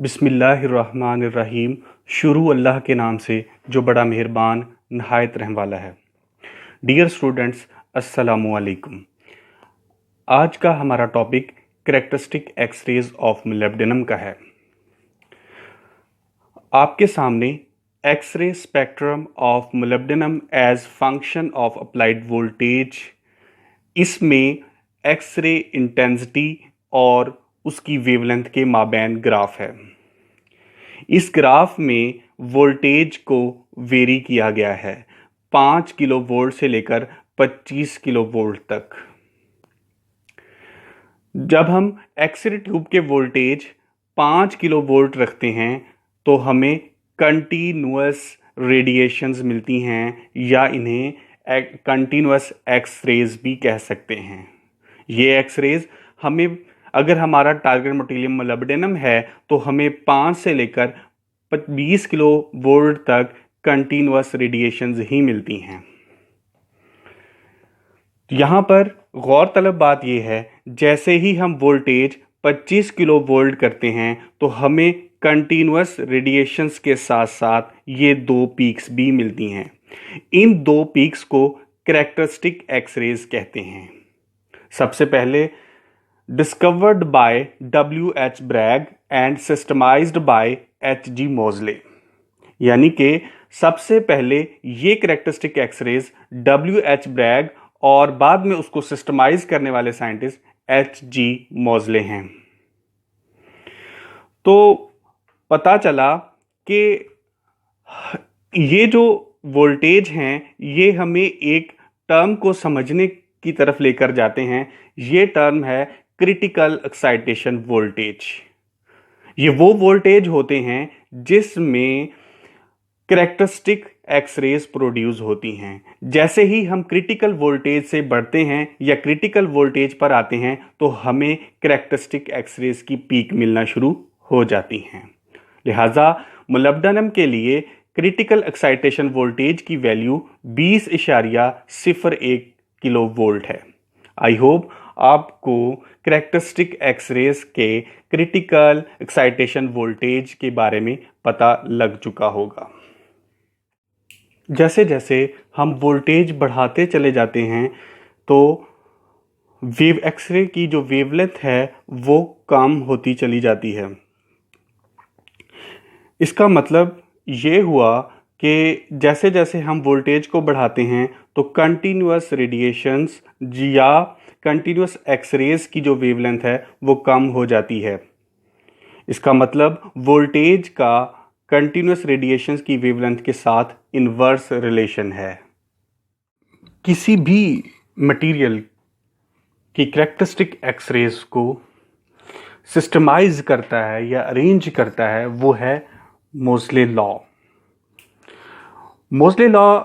बिस्मिल्लाहिर्रहमानिर्रहीम। शुरू अल्लाह के नाम से जो बड़ा मेहरबान नहायत रहम वाला है। डियर स्टूडेंट्स, अस्सलामु अलैकुम। आज का हमारा topic characteristic x rays of molybdenum का है। आपके सामने x ray spectrum of molybdenum as function of applied voltage, इसमें एक्सरे इंटेंसिटी और उसकी वेवलेंथ के माबैन ग्राफ है। इस ग्राफ में वोल्टेज को वेरी किया गया है 5 किलो वोल्ट से लेकर 25 किलो वोल्ट तक। जब हम एक्सरे ट्यूब के वोल्टेज 5 किलो वोल्ट रखते हैं तो हमें कंटीन्यूअस रेडिएशंस मिलती हैं या इन्हें कंटीन्यूअस एक्सरेज भी कह सकते हैं। ये एक्सरेज हमें, अगर हमारा टारगेट मटेरियल मोलिब्डेनम है तो हमें 5 से लेकर 20 किलो वोल्ट तक कंटीन्यूअस रेडिएशंस ही मिलती हैं। यहाँ पर गौरतलब बात यह है, जैसे ही हम वोल्टेज 25 किलो वोल्ट करते हैं तो हमें कंटीन्यूअस रेडिएशंस के साथ साथ ये दो पीक्स भी मिलती हैं। इन दो पीक्स को कैरेक्टरिस्टिक एक्सरेज कहते हैं। सबसे पहले discovered by W.H. Bragg and systematized by H.G. Moseley, यानी कि सबसे पहले ये कैरेक्टरिस्टिक एक्सरेज W.H. ब्रैग और बाद में उसको सिस्टमाइज करने वाले साइंटिस्ट H.G. मोज़ले हैं। तो पता चला कि ये जो वोल्टेज हैं ये हमें एक टर्म को समझने की तरफ लेकर जाते हैं। ये टर्म है क्रिटिकल एक्साइटेशन वोल्टेज। ये वो वोल्टेज होते हैं जिसमें कैरेक्टरिस्टिक एक्सरेज प्रोड्यूस होती हैं। जैसे ही हम क्रिटिकल वोल्टेज से बढ़ते हैं या क्रिटिकल वोल्टेज पर आते हैं तो हमें कैरेक्टरिस्टिक एक्सरेज की पीक मिलना शुरू हो जाती हैं। लिहाजा मोलिब्डेनम के लिए क्रिटिकल एक्साइटेशन वोल्टेज की वैल्यू 20.01 किलो वोल्ट है। आई होप आपको कैरेक्टरिस्टिक एक्सरेज के क्रिटिकल एक्साइटेशन वोल्टेज के बारे में पता लग चुका होगा। जैसे जैसे हम वोल्टेज बढ़ाते चले जाते हैं तो वेव एक्सरे की जो वेवलेंथ है वो कम होती चली जाती है। इसका मतलब ये हुआ कि जैसे जैसे हम वोल्टेज को बढ़ाते हैं तो कंटीन्यूअस रेडिएशंस या कंटीन्यूअस एक्सरेज की जो वेवलेंथ है वो कम हो जाती है। इसका मतलब वोल्टेज का कंटीन्यूअस रेडिएशंस की वेवलेंथ के साथ इन्वर्स रिलेशन है। किसी भी मटेरियल की कैरेक्टरिस्टिक एक्सरेज को सिस्टमाइज करता है या अरेंज करता है वो है मोज़ले लॉ। मोज़ले लॉ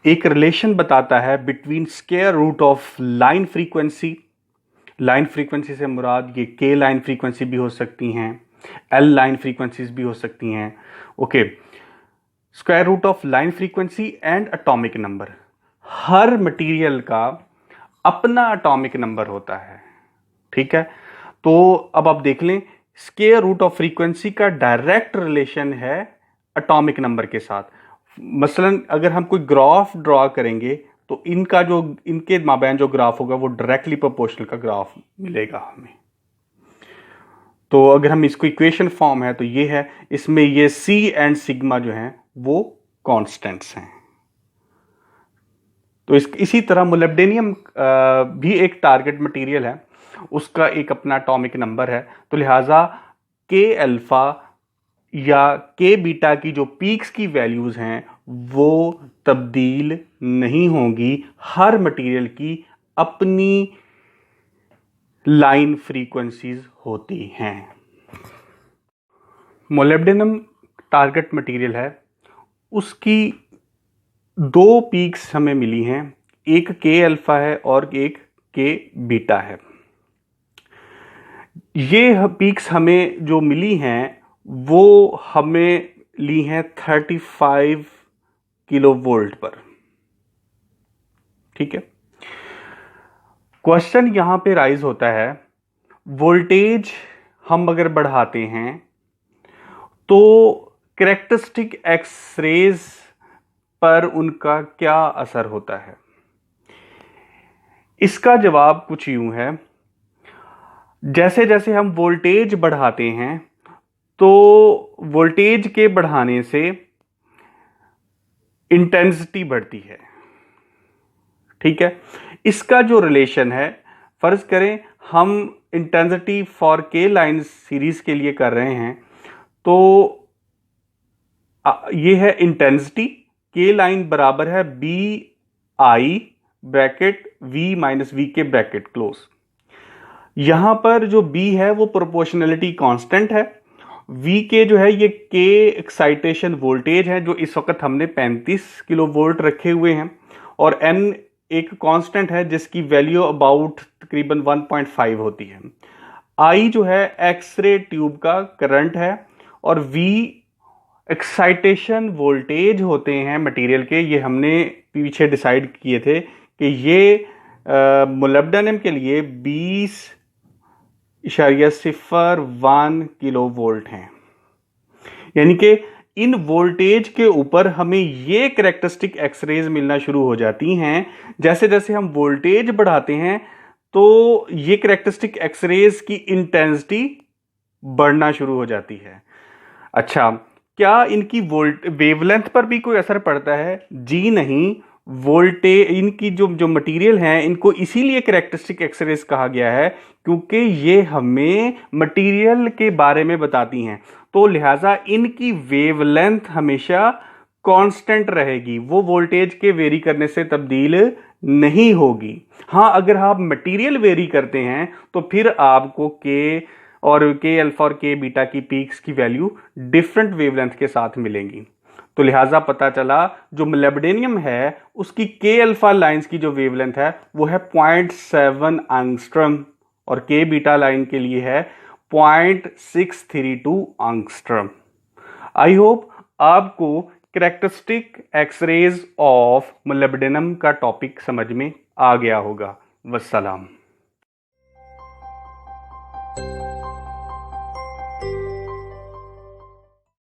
एक रिलेशन बताता है between square root of line frequency. Line frequency से मुराद ये के लाइन फ्रीक्वेंसी भी हो सकती हैं, एल लाइन फ्रीक्वेंसीज भी हो सकती हैं। Okay, square root of line frequency and atomic number. हर मटेरियल का अपना एटॉमिक नंबर होता है, ठीक है। तो अब आप देख लें, स्क्वायर रूट ऑफ फ्रीक्वेंसी का डायरेक्ट रिलेशन है एटॉमिक नंबर के साथ। मसलन अगर हम कोई ग्राफ ड्रॉ करेंगे तो इनके माबैन जो ग्राफ होगा वो डायरेक्टली प्रोपोर्शनल का ग्राफ मिलेगा हमें। तो अगर हम इसको इक्वेशन फॉर्म है तो ये है, इसमें ये C एंड सिग्मा जो हैं वो कांस्टेंट्स हैं। तो इसी तरह मोलिब्डेनियम भी एक टारगेट मटेरियल है, उसका एक अपना एटॉमिक नंबर है। तो लिहाजा के अल्फा या के बीटा की जो पीक्स की वैल्यूज हैं वो तब्दील नहीं होंगी। हर मटेरियल की अपनी लाइन फ्रीक्वेंसीज होती हैं। मोलिब्डेनम टारगेट मटेरियल है, उसकी दो पीक्स हमें मिली हैं, एक के अल्फा है और एक के बीटा है। ये पीक्स हमें जो मिली हैं वो हमें ली हैं 35 किलो वोल्ट पर, ठीक है। क्वेश्चन यहां पे राइज होता है, वोल्टेज हम अगर बढ़ाते हैं तो कैरेक्टरिस्टिक एक्सरेज पर उनका क्या असर होता है? इसका जवाब कुछ यूं है, जैसे जैसे हम वोल्टेज बढ़ाते हैं तो वोल्टेज के बढ़ाने से इंटेंसिटी बढ़ती है। ठीक है, इसका जो रिलेशन है, फर्ज करें हम इंटेंसिटी फॉर के लाइन सीरीज के लिए कर रहे हैं, तो ये है इंटेंसिटी के लाइन बराबर है B I bracket V minus V के ब्रैकेट क्लोज। यहां पर जो बी है वो प्रोपोर्शनलिटी कांस्टेंट है, वी के जो है ये के एक्साइटेशन वोल्टेज है जो इस वक्त हमने 35 किलो वोल्ट रखे हुए हैं, और एन एक कांस्टेंट है जिसकी वैल्यू अबाउट तकरीबन 1.5 होती है। आई जो है एक्सरे ट्यूब का करंट है, और वी एक्साइटेशन वोल्टेज होते हैं मटेरियल के। ये हमने पीछे डिसाइड किए थे कि ये मोलिब्डेनम के लिए 20.01 किलो वोल्ट हैं, यानी कि इन वोल्टेज के ऊपर हमें ये कैरेक्टरिस्टिक एक्सरेज मिलना शुरू हो जाती हैं। जैसे जैसे हम वोल्टेज बढ़ाते हैं तो ये कैरेक्टरिस्टिक एक्सरेज की इंटेंसिटी बढ़ना शुरू हो जाती है। अच्छा, क्या इनकी वेवलेंथ पर भी कोई असर पड़ता है? जी नहीं। वोल्टेज इनकी जो मटेरियल हैं इनको इसीलिए कैरेक्टरिस्टिक एक्सरेज कहा गया है क्योंकि ये हमें मटेरियल के बारे में बताती हैं, तो लिहाजा इनकी वेवलेंथ हमेशा कांस्टेंट रहेगी, वो वोल्टेज के वेरी करने से तब्दील नहीं होगी। हाँ, अगर आप मटेरियल वेरी करते हैं तो फिर आपको के और के अल्फा और के बीटा की पीक्स की वैल्यू डिफरेंट वेवलेंथ के साथ मिलेंगी। तो लिहाजा पता चला जो मोलिब्डेनम है उसकी के अल्फा लाइंस की जो वेवलेंथ है वो है 0.7 एंगस्ट्रम, और के बीटा लाइन के लिए है 0.632 एंगस्ट्रम। आई होप आपको कैरेक्टरिस्टिक एक्सरेज ऑफ मोलिब्डेनम का टॉपिक समझ में आ गया होगा। वस्सलाम।